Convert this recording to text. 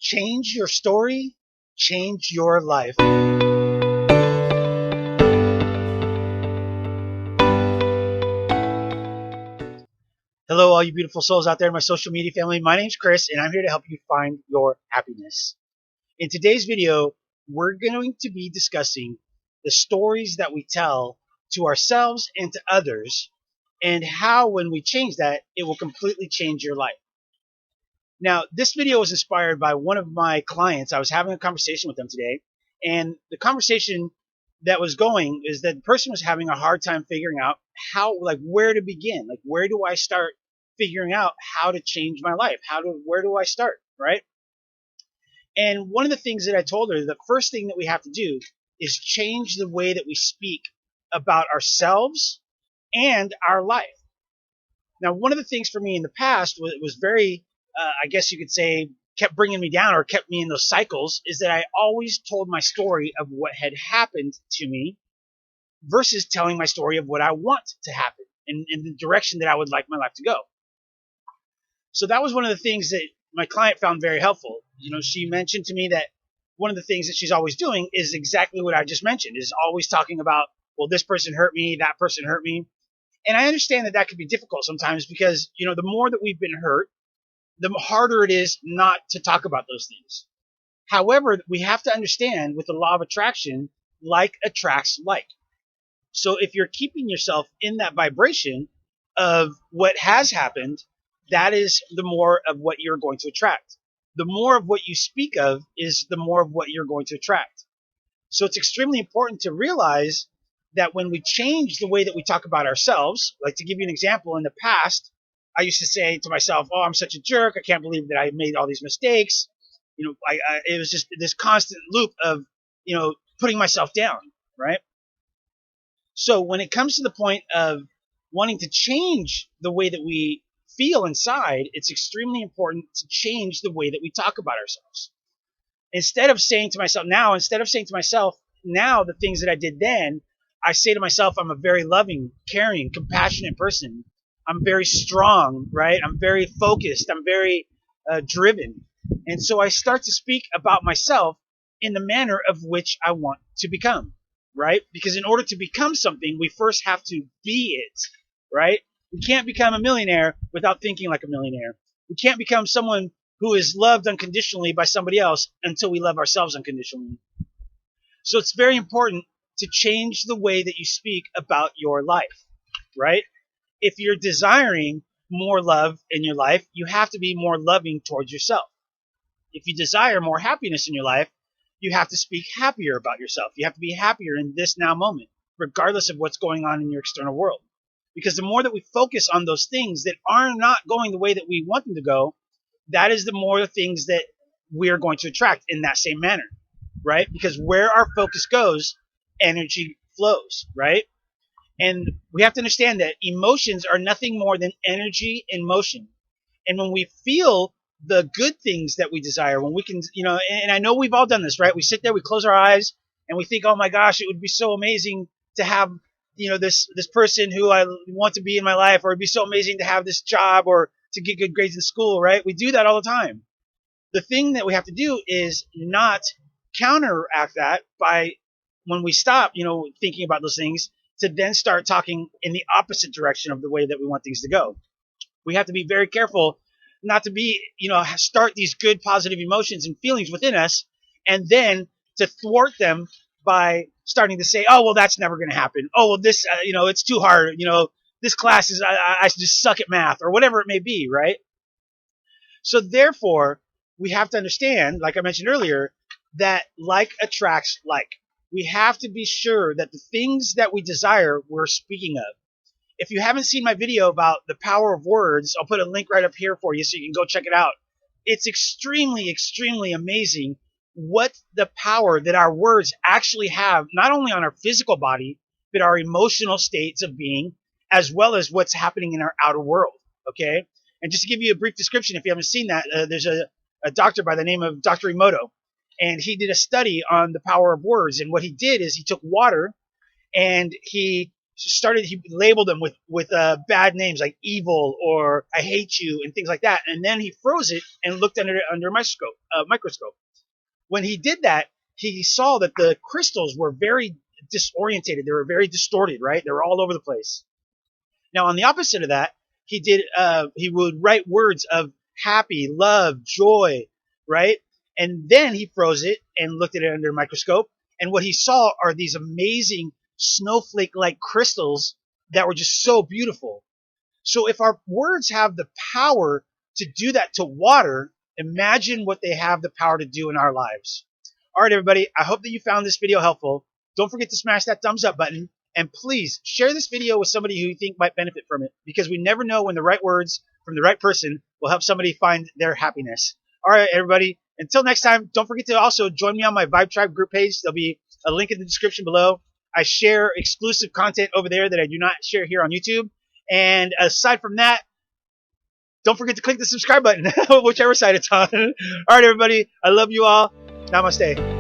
Change your story, change your life. Hello, all you beautiful souls out there in my social media family. My name's Chris, and I'm here to help you find your happiness. In today's video, we're going to be discussing the stories that we tell to ourselves and to others, and how when we change that, it will completely change your life. Now, this video was inspired by one of my clients. I was having a conversation with them today, and the conversation that was going is that the person was having a hard time figuring out where to begin. Like, where do I start figuring out how to change my life? Where do I start, right? And one of the things that I told her, the first thing that we have to do is change the way that we speak about ourselves and our life. Now, one of the things for me in the past was very, I guess you could say, kept bringing me down or kept me in those cycles, is that I always told my story of what had happened to me versus telling my story of what I want to happen in the direction that I would like my life to go. So that was one of the things that my client found very helpful. She mentioned to me that one of the things that she's always doing is exactly what I just mentioned, is always talking about, well, this person hurt me, that person hurt me. And I understand that could be difficult sometimes because, the more that we've been hurt, the harder it is not to talk about those things. However, we have to understand with the law of attraction, like attracts like. So if you're keeping yourself in that vibration of what has happened, that is the more of what you're going to attract. The more of what you speak of is the more of what you're going to attract. So it's extremely important to realize that when we change the way that we talk about ourselves, like to give you an example, in the past, I used to say to myself, oh, I'm such a jerk. I can't believe that I made all these mistakes. It was just this constant loop of, putting myself down, right? So when it comes to the point of wanting to change the way that we feel inside, it's extremely important to change the way that we talk about ourselves. Instead of saying to myself now the things that I did then, I say to myself, I'm a very loving, caring, compassionate person. I'm very strong, right? I'm very focused. I'm very driven. And so I start to speak about myself in the manner of which I want to become, right? Because in order to become something, we first have to be it, right? We can't become a millionaire without thinking like a millionaire. We can't become someone who is loved unconditionally by somebody else until we love ourselves unconditionally. So it's very important to change the way that you speak about your life, right? If you're desiring more love in your life, you have to be more loving towards yourself. If you desire more happiness in your life, you have to speak happier about yourself. You have to be happier in this now moment, regardless of what's going on in your external world. Because the more that we focus on those things that are not going the way that we want them to go, that is the more things that we are going to attract in that same manner, right? Because where our focus goes, energy flows, right? And we have to understand that emotions are nothing more than energy in motion. And when we feel the good things that we desire, when we can, and I know we've all done this, right? We sit there, we close our eyes, and we think, oh my gosh, it would be so amazing to have, this person who I want to be in my life, or it'd be so amazing to have this job or to get good grades in school, right? We do that all the time. The thing that we have to do is not counteract that by, when we stop, thinking about those things, to then start talking in the opposite direction of the way that we want things to go. We have to be very careful not to be, start these good positive emotions and feelings within us, and then to thwart them by starting to say, oh, well, that's never going to happen. Oh, well, this, it's too hard. This class is, I just suck at math, or whatever it may be, right? So therefore, we have to understand, like I mentioned earlier, that like attracts like. We have to be sure that the things that we desire, we're speaking of. If you haven't seen my video about the power of words, I'll put a link right up here for you so you can go check it out. It's extremely, extremely amazing what the power that our words actually have, not only on our physical body, but our emotional states of being, as well as what's happening in our outer world, okay? And just to give you a brief description, if you haven't seen that, there's a doctor by the name of Dr. Emoto, and he did a study on the power of words. And what he did is he took water and he he labeled them with bad names like evil or I hate you and things like that. And then he froze it and looked under it under a microscope. When he did that, he saw that the crystals were very disorientated. They were very distorted, right? They were all over the place. Now, on the opposite of that, he would write words of happy, love, joy, right? And then he froze it and looked at it under a microscope. And what he saw are these amazing snowflake-like crystals that were just so beautiful. So if our words have the power to do that to water, imagine what they have the power to do in our lives. All right, everybody, I hope that you found this video helpful. Don't forget to smash that thumbs up button. And please share this video with somebody who you think might benefit from it, because we never know when the right words from the right person will help somebody find their happiness. All right, everybody, until next time, don't forget to also join me on my Vibe Tribe group page. There'll be a link in the description below. I share exclusive content over there that I do not share here on YouTube. And aside from that, don't forget to click the subscribe button, whichever side it's on. All right, everybody, I love you all. Namaste.